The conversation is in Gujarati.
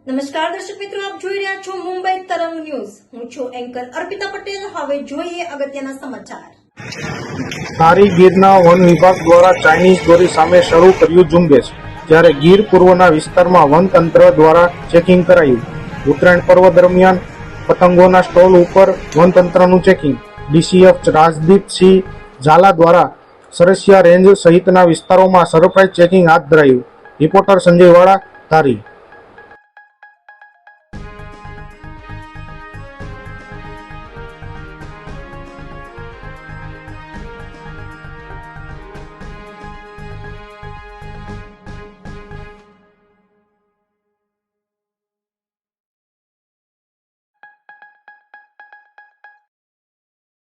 નમસ્કાર દર્શક મિત્રો, આપ જોઈ રહ્યા છો મુંબઈ તરંગ ન્યૂઝ. હું છું એન્કર અર્પિતા પટેલ. હવે જોઈએ અગત્યના સમાચાર. ધારી ગીરના વન વિભાગ દ્વારા ચાઇનીઝ દોરી સામે શરૂ કર્યું ઝુંબેશ, જ્યારે ગીર પૂર્વના વિસ્તારમાં વન તંત્ર દ્વારા ચેકિંગ કરાયું. ઉત્તરાયણ પર્વ દરમિયાન પતંગોના સ્ટોલ ઉપર વન તંત્રનું ચેકિંગ. ડીસીએફ રાજદીપસિંહ ઝાલા દ્વારા સરસિયા રેન્જ સહિતના વિસ્તારોમાં સરપ્રાઇઝ ચેકિંગ હાથ ધરાયું. રિપોર્ટર સંજય વાળા, ધારી.